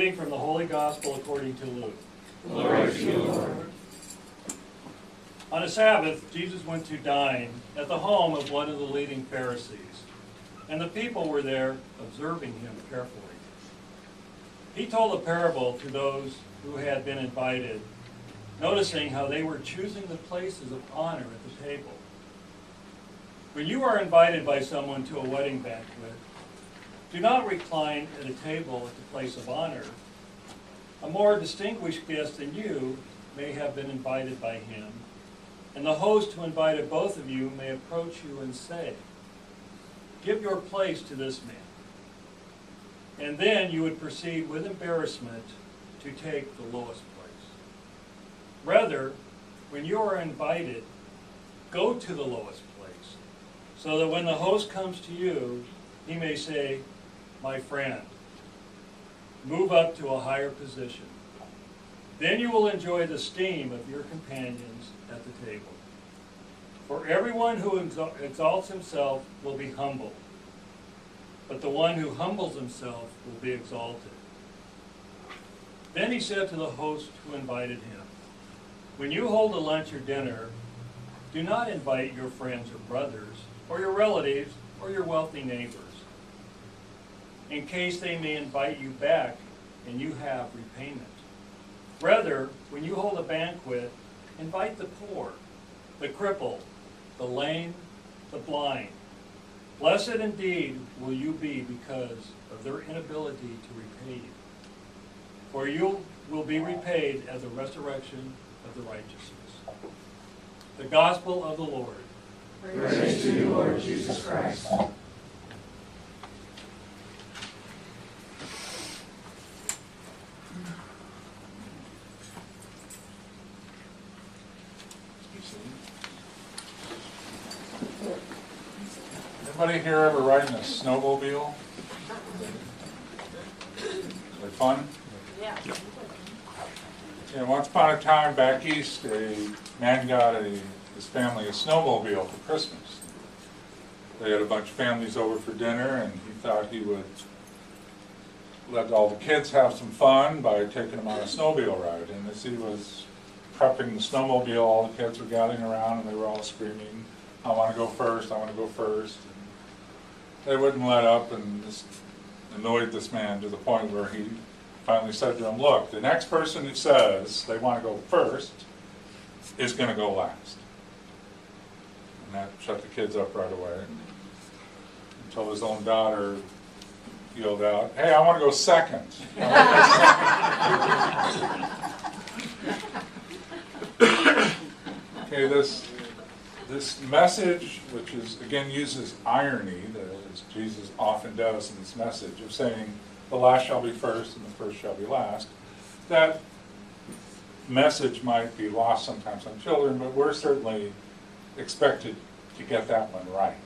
reading from the Holy Gospel according to Luke. Glory to you, Lord. On a Sabbath, Jesus went to dine at the home of one of the leading Pharisees, and the people were there observing him carefully. He told a parable to those who had been invited, noticing how they were choosing the places of honor at the table. When you are invited by someone to a wedding banquet, do not recline at a table at the place of honor. A more distinguished guest than you may have been invited by him, and the host who invited both of you may approach you and say, "Give your place to this man." And then you would proceed with embarrassment to take the lowest place. Rather, when you are invited, go to the lowest place, so that when the host comes to you, he may say, "My friend, move up to a higher position." Then you will enjoy the esteem of your companions at the table. For everyone who exalts himself will be humbled, but the one who humbles himself will be exalted. Then he said to the host who invited him, "When you hold a lunch or dinner, do not invite your friends or brothers, or your relatives, or your wealthy neighbors, in case they may invite you back and you have repayment. Rather, when you hold a banquet, invite the poor, the crippled, the lame, the blind. Blessed indeed will you be because of their inability to repay you. For you will be repaid at the resurrection of the righteous." The Gospel of the Lord. Praise to you, Lord Jesus Christ. Anybody here ever riding a snowmobile? Is it fun? Yeah. Once upon a time back east, a man got his family a snowmobile for Christmas. They had a bunch of families over for dinner, and he thought he would let all the kids have some fun by taking them on a snowmobile ride. And as he was prepping the snowmobile, all the kids were gathering around, and they were all screaming, "I want to go first, I want to go first." And they wouldn't let up, and this annoyed this man to the point where he finally said to him, "Look, the next person who says they want to go first is going to go last." And that shut the kids up right away. Until his own daughter yelled out, "Hey, I want to go second." Okay, this message, which is again uses irony, as Jesus often does in this message, of saying the last shall be first and the first shall be last, that message might be lost sometimes on children, but we're certainly expected to get that one right.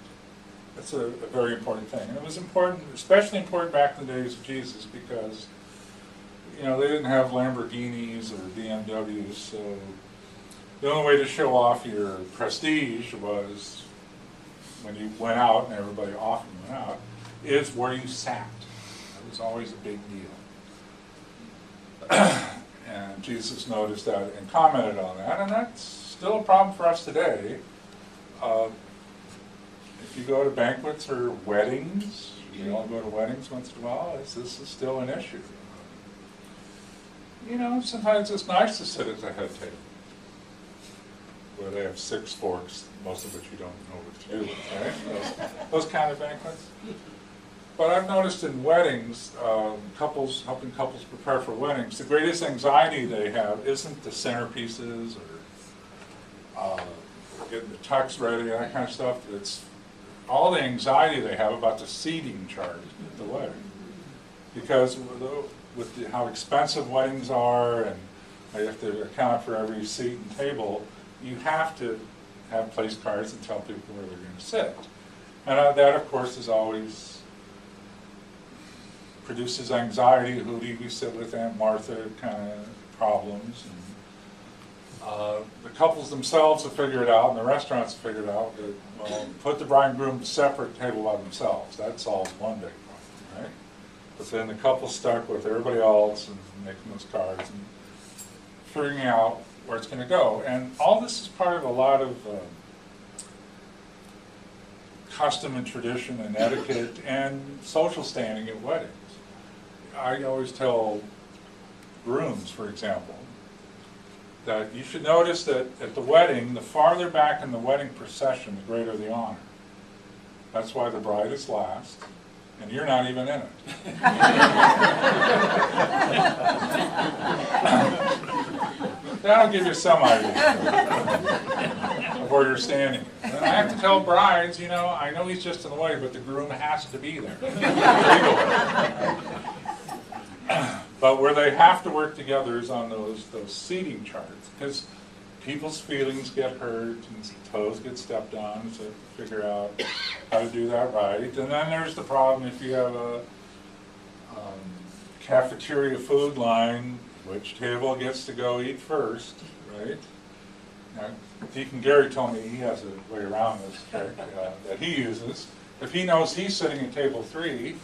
That's a very important thing. And it was important, especially important back in the days of Jesus, because they didn't have Lamborghinis or BMWs, so the only way to show off your prestige was when you went out, and everybody often went out, is where you sat. That was always a big deal. And Jesus noticed that and commented on that, and that's still a problem for us today. If you go to banquets or weddings, we all go to weddings once in a while, this is still an issue. Sometimes it's nice to sit at the head table, where they have 6 forks, most of which you don't know what to do with, right? Those kind of banquets. But I've noticed in weddings, helping couples prepare for weddings, the greatest anxiety they have isn't the centerpieces or getting the tux ready, that kind of stuff. It's all the anxiety they have about the seating chart at the wedding. Because with how expensive weddings are, and you have to account for every seat and table, you have to have place cards and tell people where they're going to sit. And that, of course, is always produces anxiety. Who do you sit with? Aunt Martha kind of problems. And the couples themselves have figured out, and the restaurants have figured out that, well, put the bride and groom separate table by themselves. That solves one big problem, right? But then the couple stuck with everybody else and making those cards and figuring out where it's going to go. And all this is part of a lot of custom and tradition and etiquette and social standing at weddings. I always tell grooms, for example, that you should notice that at the wedding, the farther back in the wedding procession, the greater the honor. That's why the bride is last, and you're not even in it. That'll give you some idea of where you're standing. And I have to tell brides, you know, I know he's just in the way, but the groom has to be there. But where they have to work together is on those seating charts, because people's feelings get hurt and toes get stepped on, so figure out how to do that right. And then there's the problem if you have a cafeteria food line, which table gets to go eat first, right? Now, Deacon Gary told me he has a way around this trick that he uses. If he knows he's sitting at table 3,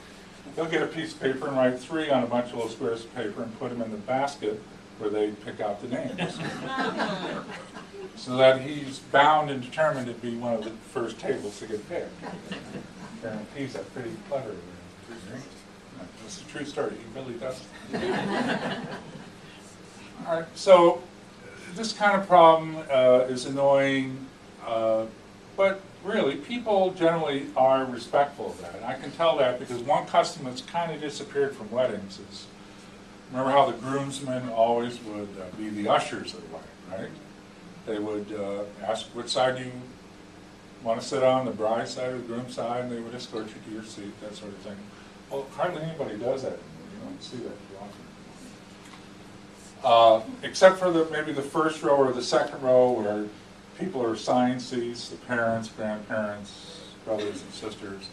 he'll get a piece of paper and write 3 on a bunch of little squares of paper and put them in the basket where they pick out the names. So that he's bound and determined to be one of the first tables to get picked. And he's pretty clever. That's a true story. He really does. All right, so this kind of problem is annoying, but really, people generally are respectful of that. And I can tell that because one custom that's kind of disappeared from weddings is, remember how the groomsmen always would be the ushers of the wedding, right? They would ask which side do you want to sit on, the bride side or the groom side, and they would escort you to your seat, that sort of thing. Well, hardly anybody does that anymore. You don't see that too often. Except for maybe the first row or the second row where people are assigned seats, the parents, grandparents, brothers and sisters.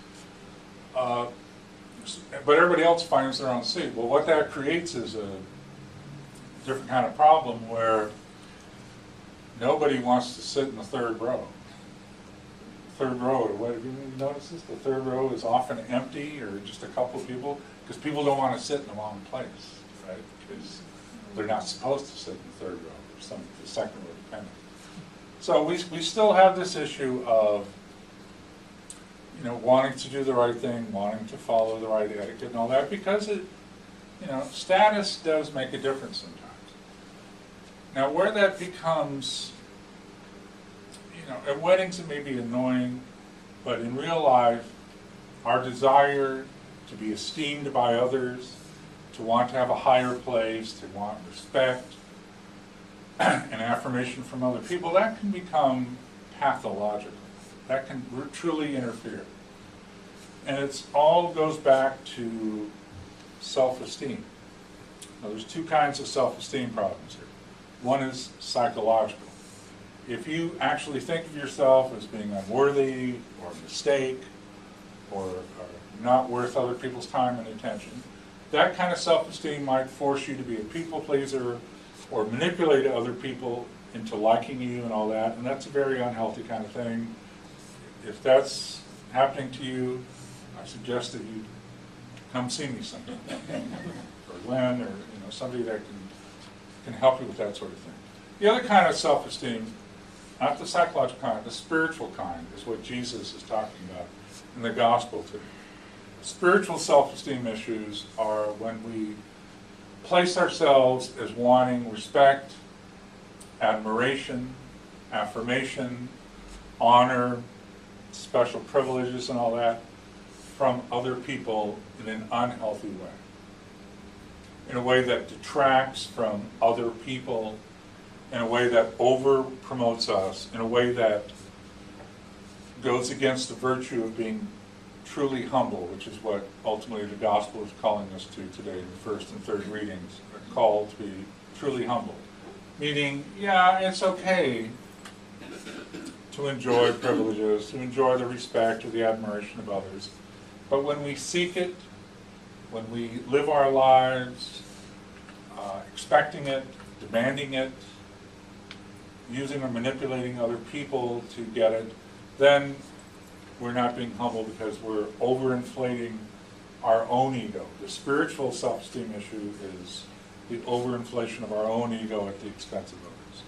But everybody else finds their own seat. Well, what that creates is a different kind of problem where nobody wants to sit in the third row. Third row, have you noticed this? The third row is often empty or just a couple of people because people don't want to sit in the wrong place, right? Because they're not supposed to sit in the third row or the second row, depending. So we still have this issue of, you know, wanting to do the right thing, wanting to follow the right etiquette and all that, because it, you know, status does make a difference sometimes. Now, where that becomes, you know, at weddings it may be annoying, but in real life, our desire to be esteemed by others, to want to have a higher place, to want respect, and affirmation from other people, that can become pathological. That can truly interfere. And it all goes back to self-esteem. Now, there's 2 kinds of self-esteem problems here. One is psychological. If you actually think of yourself as being unworthy or a mistake or not worth other people's time and attention, that kind of self-esteem might force you to be a people pleaser or manipulate other people into liking you and all that, and that's a very unhealthy kind of thing. If that's happening to you, I suggest that you come see me sometime, or Glenn, or somebody that can help you with that sort of thing. The other kind of self-esteem, not the psychological kind, the spiritual kind, is what Jesus is talking about in the gospel too. Spiritual self-esteem issues are when we place ourselves as wanting respect, admiration, affirmation, honor, special privileges and all that from other people in an unhealthy way. In a way that detracts from other people, in a way that over-promotes us, in a way that goes against the virtue of being truly humble, which is what ultimately the gospel is calling us to today in the first and third readings, are called to be truly humble. Meaning, yeah, it's okay to enjoy privileges, to enjoy the respect or the admiration of others, but when we seek it, when we live our lives expecting it, demanding it, using or manipulating other people to get it, then we're not being humble because we're overinflating our own ego. The spiritual self-esteem issue is the overinflation of our own ego at the expense of others.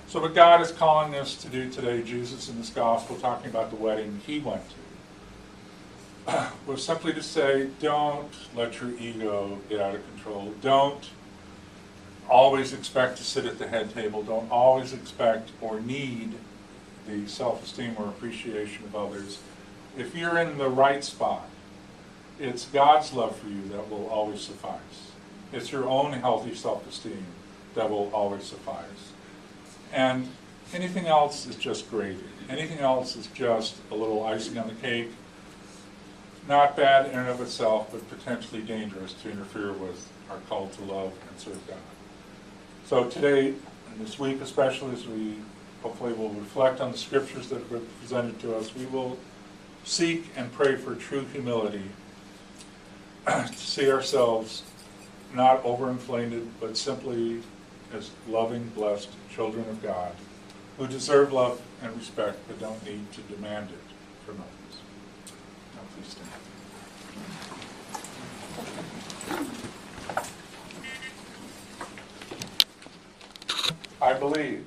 So what God is calling us to do today, Jesus in this gospel, talking about the wedding he went to, was simply to say, don't let your ego get out of control. Don't always expect to sit at the head table. Don't always expect or need the self-esteem or appreciation of others. If you're in the right spot, it's God's love for you that will always suffice. It's your own healthy self-esteem that will always suffice. And anything else is just gravy. Anything else is just a little icing on the cake. Not bad in and of itself, but potentially dangerous to interfere with our call to love and serve God. So today, and this week especially, as we hopefully will reflect on the scriptures that have been presented to us, we will seek and pray for true humility, to see ourselves not overinflated, but simply as loving, blessed children of God, who deserve love and respect, but don't need to demand it from others. Now please stand. I believe